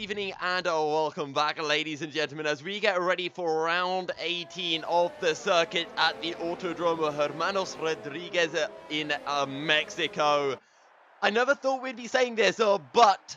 evening and welcome back, ladies and gentlemen, as we get ready for round 18 of the circuit at the Autodromo Hermanos Rodrigues in Mexico. I never thought we'd be saying this, but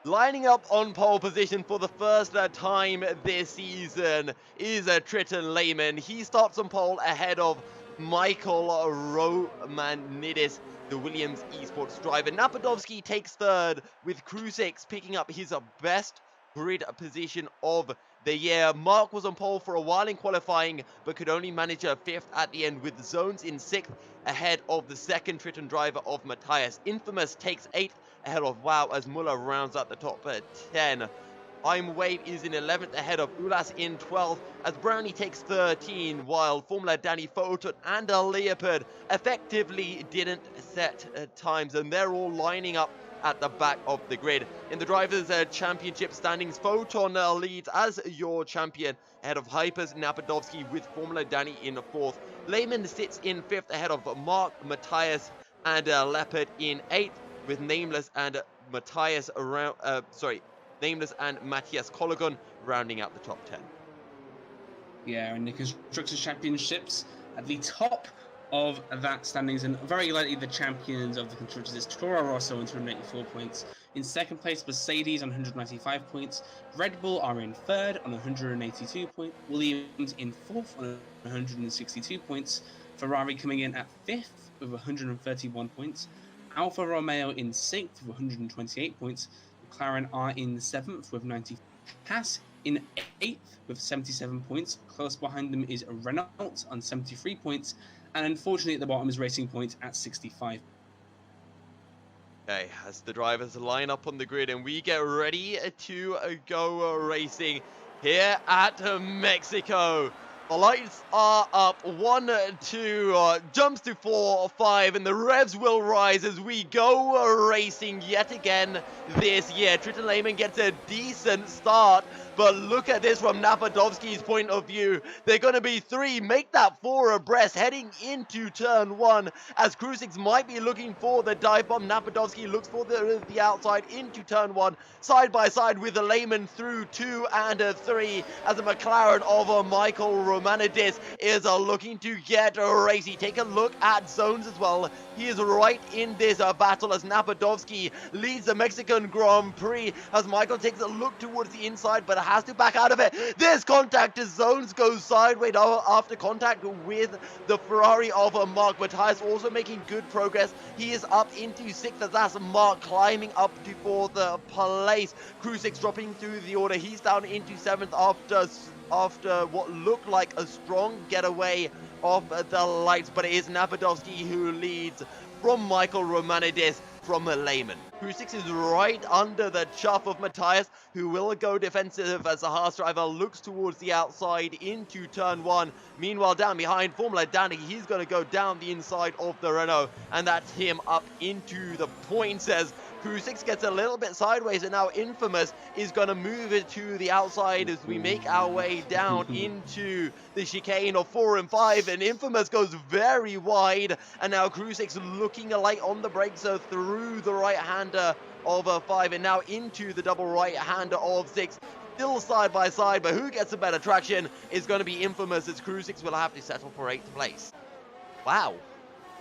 lining up on pole position for the first time this season is Triton Lehman. He starts on pole ahead of Michael Romanidis, the Williams esports driver. Napadovsky takes third, with Krusix picking up his best grid position of the year. Mark was on pole for a while in qualifying, but could only manage a fifth at the end, with Zones in sixth ahead of the second Triton driver of Matthias. Infamous takes eighth ahead of WoW as Muller rounds out the top 10. I'm Wave is in 11th ahead of Ulas in 12th as Brownie takes 13, while Formula Danny, Photon and Leopard effectively didn't set times, and they're all lining up at the back of the grid. In the Drivers' Championship standings, Photon leads as your champion ahead of Hypers Napadovsky, with Formula Danny in 4th. Lehman sits in 5th ahead of Mark, Matthias and Leopard in 8th, with Nameless and Matthias around, Nameless and Matthias Colligan rounding out the top 10. Yeah, and the Constructors' Championships at the top of that standings, and very likely the champions of the Constructors is Toro Rosso on 284 points. In second place, Mercedes on 195 points. Red Bull are in third on 182 points. Williams in fourth on 162 points. Ferrari coming in at fifth with 131 points. Alfa Romeo in sixth with 128 points. McLaren are in 7th with 90. Haas in 8th with 77 points. Close behind them is Renault on 73 points. And unfortunately at the bottom is Racing Point at 65. Okay, as the drivers line up on the grid and we get ready to go racing here at Mexico. The lights are up, 1, 2, jumps to 4, 5, and the revs will rise as we go racing yet again this year. Triton Lehman gets a decent start, but look at this from Napadovsky's point of view. They're going to be 3, make that 4 abreast heading into turn 1, as Krusix might be looking for the dive bomb. Napadovsky looks for the outside into turn 1, side by side with the Lehman through 2 and 3, as the McLaren of Michael Romanidis is looking to get racy. Take a look at Zones as well. He is right in this battle as Napadovsky leads the Mexican Grand Prix, as Michael takes a look towards the inside but has to back out of it. This contact as Zones goes sideways after contact with the Ferrari of Mark. Matthias also making good progress. He is up into 6th as that's Mark climbing up to 4th place. Krusix dropping through the order. He's down into 7th after what looked like a strong getaway of the lights, but it is Napadovsky who leads from Michael Romanidis from Lehman. Krusix is right under the chuff of Matthias, who will go defensive as the Haas driver looks towards the outside into turn 1. Meanwhile, down behind Formula Danny, he's going to go down the inside of the Renault, and that's him up into the points as Krusix gets a little bit sideways, and now Infamous is going to move it to the outside as we make our way down into the chicane of 4 and 5, and Infamous goes very wide, and now Krusix looking light on the brakes through the right-hander of 5 and now into the double right-hander of 6. Still side by side, but who gets a better traction is going to be Infamous, as Krusix will have to settle for 8th place. Wow.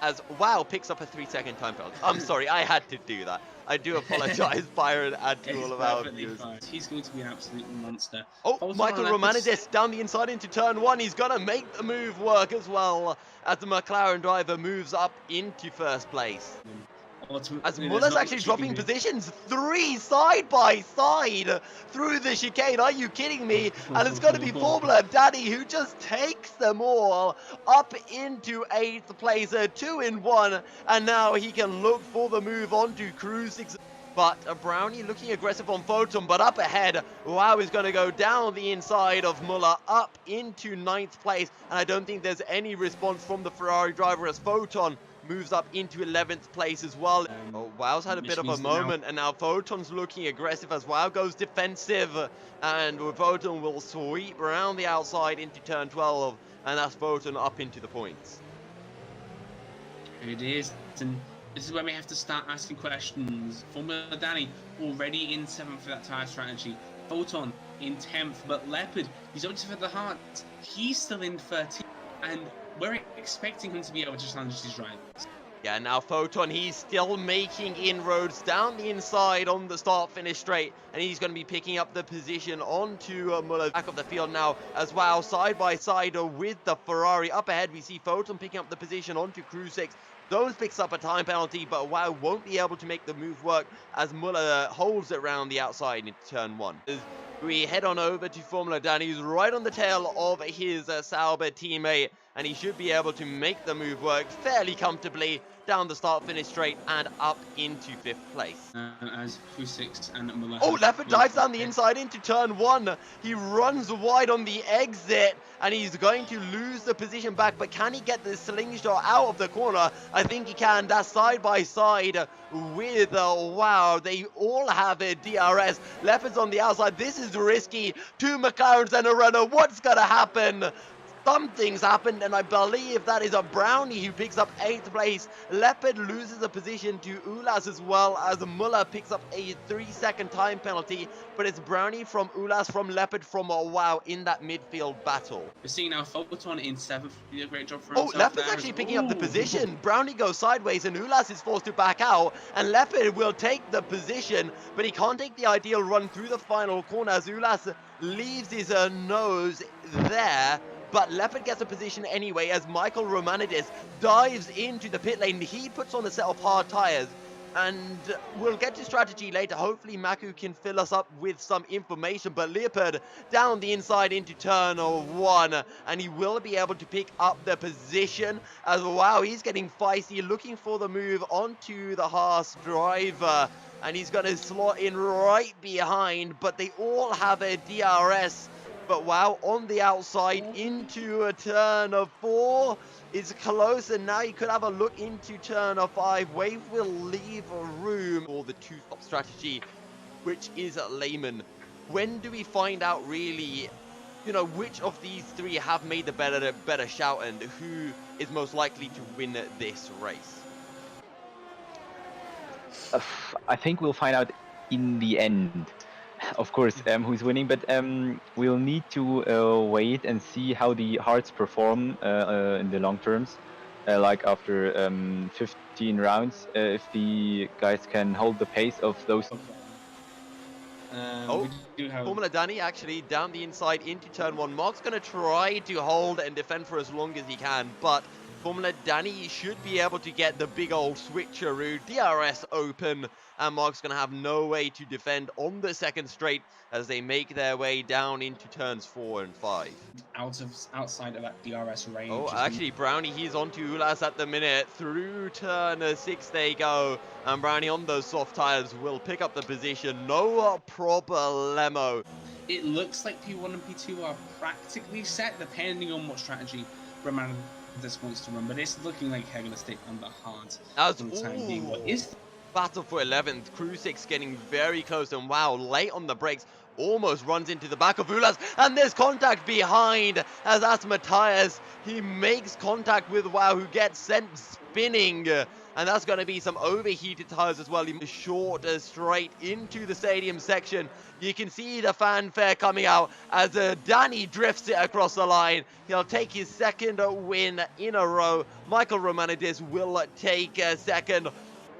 As WoW picks up a 3-second time penalty. I'm sorry, I had to do that. I do apologize, Byron, and to all of our viewers. He's going to be an absolute monster. Oh, Michael Romanidis down the inside into turn 1. He's going to make the move work as well, as the McLaren driver moves up into 1st place. As Muller's actually dropping positions, 3 side by side through the chicane. Are you kidding me? And it's going to be Formula Danny who just takes them all up into 8th place, 2 in 1, and now he can look for the move on to Krusix. But Brownie looking aggressive on Photon, but up ahead, WoW is going to go down the inside of Muller up into 9th place, and I don't think there's any response from the Ferrari driver as Photon moves up into 11th place as well. WoW's had a bit of a moment, and now Photon's looking aggressive as WoW goes defensive, and Photon will sweep around the outside into turn 12, and that's Photon up into the points. It is, and This is where we have to start asking questions. Formula Danny already in 7th for that tyre strategy. Photon in 10th, but Leopard, he's obviously for the heart. He's still in 13th, and we're expecting him to be able to challenge these drivers. Yeah, now Photon, he's still making inroads down the inside on the start-finish straight, and he's going to be picking up the position onto Muller. Back of the field now as well, side by side with the Ferrari. Up ahead, we see Photon picking up the position onto Crew 6. Zones picks up a time penalty, but Wow won't be able to make the move work as Muller holds it around the outside into turn 1. As we head on over to Formula Danny, who's right on the tail of his Sauber teammate, and he should be able to make the move work fairly comfortably down the start-finish straight and up into 5th place. As Crew 6 and Muller. Oh, Leopard dives down the inside into turn 1. He runs wide on the exit, and he's going to lose the position back, but can he get the slingshot out of the corner? I think he can. That's side by side with Wow. They all have a DRS. Leopard's on the outside. This is risky. 2 McLarens and a Renault. What's going to happen? Something's happened, and I believe that is a Brownie who picks up 8th place. Leopard loses a position to Ulas as well as Muller picks up a 3-second time penalty, but it's Brownie from Ulas, from Leopard, from Wow in that midfield battle. We're seeing now Photon in 7th. Did a great job for himself. Oh, Leopard's actually picking up the position. Brownie goes sideways and Ulas is forced to back out, and Leopard will take the position, but he can't take the ideal run through the final corner as Ulas leaves his nose there. But Leopard gets a position anyway as Michael Romanidis dives into the pit lane. He puts on a set of hard tyres, and we'll get to strategy later. Hopefully Maku can fill us up with some information, but Leopard down the inside into turn 1, and he will be able to pick up the position as Wow, he's getting feisty, looking for the move onto the Haas driver, and he's going to slot in right behind, but they all have a DRS. But Wow on the outside into a turn 4 is close, and now you could have a look into turn 5. Wave will leave room for the 2-stop strategy, which is Lehman. When do we find out really, which of these 3 have made the better shout and who is most likely to win this race? I think we'll find out in the end. Of course, who's winning, but we'll need to wait and see how the hearts perform in the long terms, like after 15 rounds, if the guys can hold the pace of those. Formula Danny actually down the inside into turn 1. Mark's going to try to hold and defend for as long as he can, but Formula Danny should be able to get the big old switcheroo, DRS open, and Mark's going to have no way to defend on the second straight as they make their way down into turns 4 and 5. Outside of that DRS range. Oh, actually, Brownie, he's onto Ulas at the minute. Through turn 6 they go, and Brownie on those soft tires will pick up the position. No problemo. It looks like P1 and P2 are practically set, depending on what strategy Roman this wants to run, but it's looking like they're going to stay on the hard for the time being. What is battle for 11th? Crew 6 getting very close, and Wow late on the brakes, almost runs into the back of Ulas, and there's contact behind as that's Matthias. He makes contact with Wow, who gets sent spinning, and that's going to be some overheated tires as well. Short straight into the stadium section. You can see the fanfare coming out as Danny drifts it across the line. He'll take his 2nd win in a row. Michael Romanidis will take second.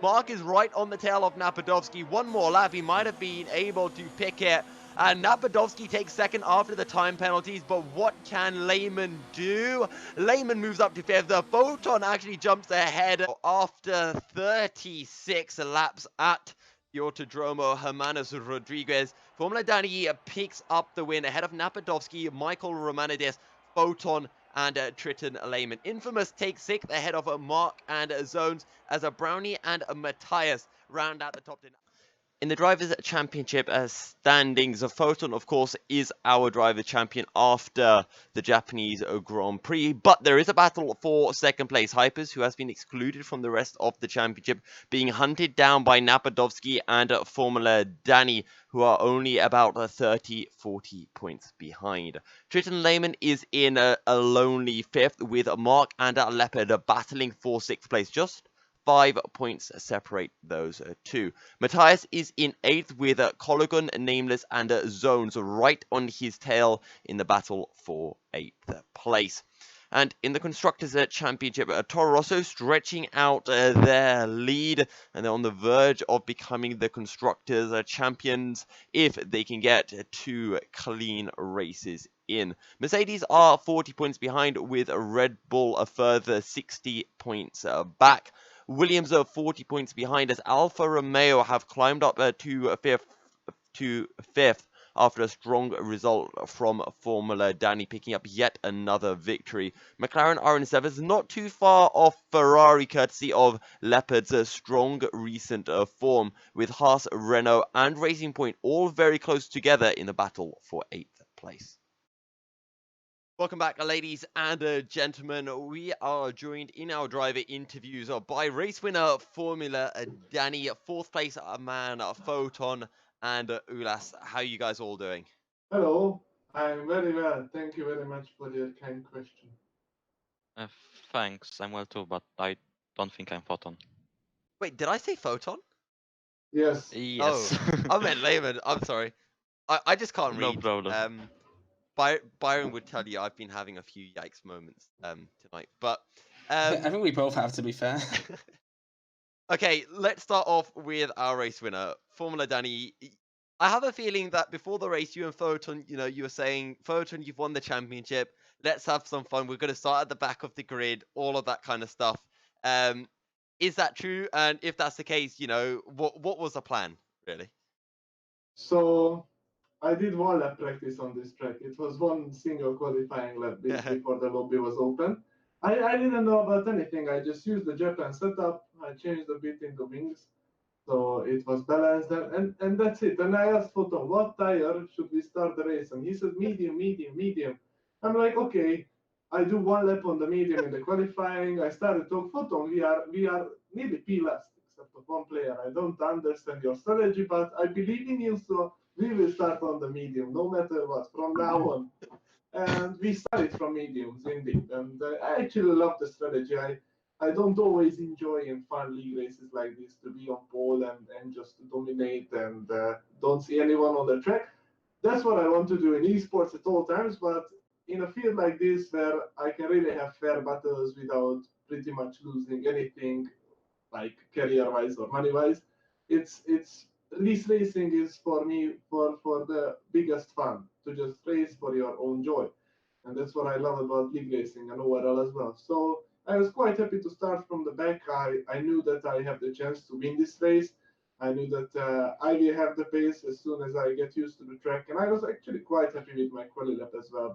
Mark is right on the tail of Napadovsky. One more lap, he might have been able to pick it. And Napadovsky takes 2nd after the time penalties, but what can Lehman do? Lehman moves up to 5th. The Photon actually jumps ahead after 36 laps at the Autodromo Hermanos Rodrigues. Formula Danny picks up the win ahead of Napadovsky, Michael Romanidis, Photon, and Triton Lehman. Infamous takes 6th ahead of Mark and Zones as a Brownie and a Matthias round out the top 10. In the Drivers' Championship standings, Photon, of course, is our driver champion after the Japanese Grand Prix. But there is a battle for 2nd place. Hypers, who has been excluded from the rest of the championship, being hunted down by Napadovsky and Formula Danny, who are only about 30-40 points behind. Triton Lehman is in a lonely 5th with Mark and Leopard battling for 6th place. Just 5 points separate those two. Matthias is in 8th with Cologon, Nameless, and Zones right on his tail in the battle for 8th place. And in the Constructors' Championship, Toro Rosso stretching out their lead, and they're on the verge of becoming the Constructors' champions if they can get 2 clean races in. Mercedes are 40 points behind, with Red Bull a further 60 points back. Williams are 40 points behind, as Alfa Romeo have climbed up to fifth after a strong result from Formula Danny, picking up yet another victory. McLaren are in 7th, not too far off Ferrari, courtesy of Leopard's strong recent form, with Haas, Renault, and Racing Point all very close together in the battle for 8th place. Welcome back, ladies and gentlemen. We are joined in our driver interviews by race winner Formula Danny, 4th place man Photon, and Ulas. How are you guys all doing? Hello, I'm very well. Thank you very much for your kind question. Thanks, I'm well too, but I don't think I'm Photon. Wait, did I say Photon? Yes. Yes. I meant Layman. I'm sorry. I just can't No read. problem. Byron would tell you I've been having a few yikes moments tonight, but I think we both have, to be fair. okay, let's start off with our race winner, Formula Danny. I have a feeling that before the race, you and Photon, you were saying, Photon, you've won the championship. Let's have some fun. We're going to start at the back of the grid, all of that kind of stuff. Is that true? And if that's the case, what was the plan, really? So I did one lap practice on this track. It was one single qualifying lap before the lobby was open. I didn't know about anything. I just used the Japan setup. I changed a bit in the wings, so it was balanced, and that's it. And I asked Photon, what tire should we start the race? And he said medium, medium, medium. I'm like, okay. I do one lap on the medium in the qualifying. I started to Photon. We are nearly P last, except for one player. I don't understand your strategy, but I believe in you, so we will start on the medium, no matter what, from now on. And we started from mediums, indeed. And I actually love the strategy. I don't always enjoy in fun league races like this to be on pole and just to dominate and don't see anyone on the track. That's what I want to do in esports at all times, but in a field like this where I can really have fair battles without pretty much losing anything, like career-wise or money-wise, it's this racing is for me for the biggest fun, to just race for your own joy, and that's what I love about league racing and ORL as well. So I was quite happy to start from the back. I knew that I have the chance to win this race. I knew that I will have the pace as soon as I get used to the track, and I was actually quite happy with my quali lap as well.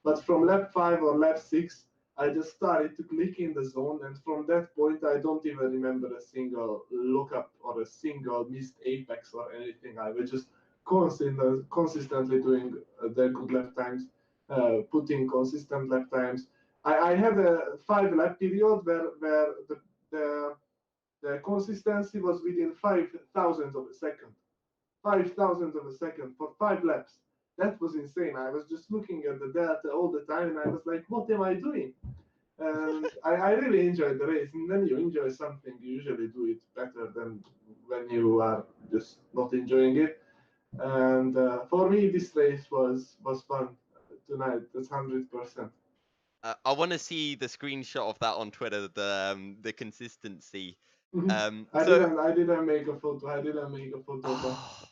But from lap 5 or lap 6, I just started to click in the zone, and from that point, I don't even remember a single lookup or a single missed apex or anything. I was just consistently doing the good lap times, putting consistent lap times. I had a 5 lap period where the consistency was within 5,000 of a second. 5,000 of a second for 5 laps. That was insane. I was just looking at the data all the time, and I was like, what am I doing? And I really enjoyed the race. And when you enjoy something, you usually do it better than when you are just not enjoying it. And for me, this race was fun tonight. That's 100%. I want to see the screenshot of that on Twitter. The consistency. I didn't make a photo. I didn't make a photo. Oh,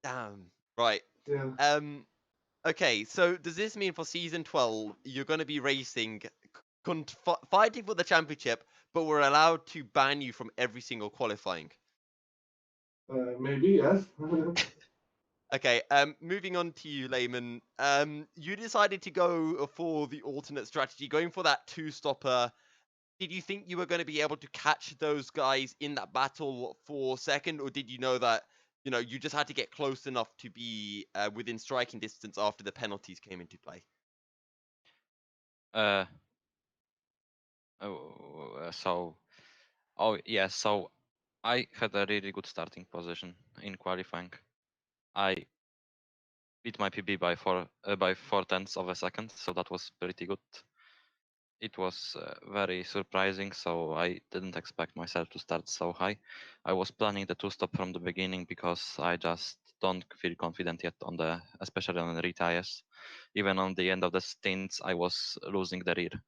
damn. Right. Yeah. Okay, so does this mean for season 12 you're going to be racing, fighting for the championship, but we're allowed to ban you from every single qualifying? Maybe, yes. Okay, moving on to you, Layman. You decided to go for the alternate strategy, going for that two-stopper. Did you think you were going to be able to catch those guys in that battle for second, or did you know that you just had to get close enough to be within striking distance after the penalties came into play? So I had a really good starting position in qualifying. I beat my PB by 4 tenths of a second, so that was pretty good. it was very surprising, so I didn't expect myself to start so high. I was planning the two-stop from the beginning because I just don't feel confident yet on the, especially on the retires. Even on the end of the stints, I was losing the rear.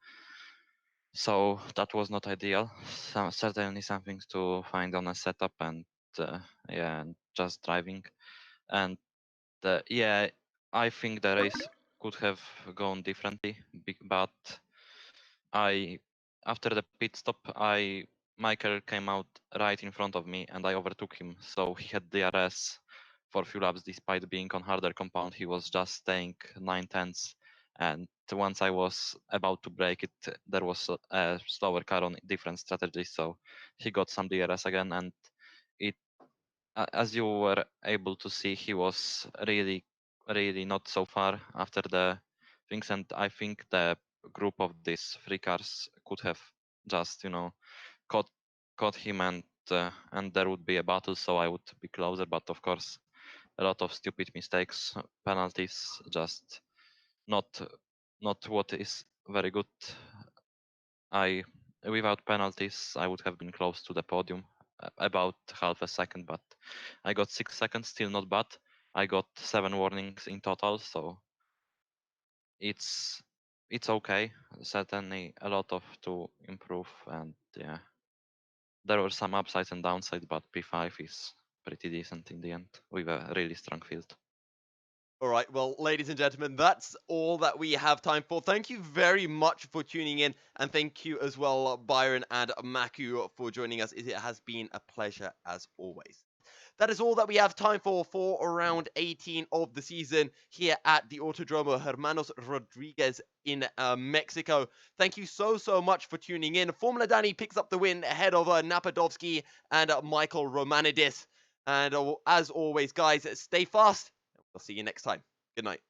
So that was not ideal. Certainly something to find on a setup and yeah, and just driving. And yeah, I think the race could have gone differently, but after the pit stop, Michael came out right in front of me and I overtook him. So he had DRS for a few laps despite being on harder compound. He was just staying 9/10. And once I was about to break it, there was a slower car on different strategy. So he got some DRS again. And it, as you were able to see, he was really, really not so far after the things. And I think the group of these three cars could have just, caught him, and there would be a battle, so I would be closer. But of course, a lot of stupid mistakes, penalties, just not not what is very good. I Without penalties, I would have been close to the podium, about half a second, but I got 6 seconds, still not bad. I got 7 warnings in total, so it's okay. Certainly a lot of to improve, and yeah, there were some upsides and downsides, but P5 is pretty decent in the end with a really strong field. All right, well, ladies and gentlemen, that's all that we have time for. Thank you very much for tuning in, and thank you as well, Byron and Maku, for joining us. It has been a pleasure as always. That is all that we have time for round 18 of the season here at the Autodromo Hermanos Rodrigues in Mexico. Thank you so much for tuning in. Formula Danny picks up the win ahead of Napadovsky and Michael Romanidis. And as always, guys, stay fast. I'll see you next time. Good night.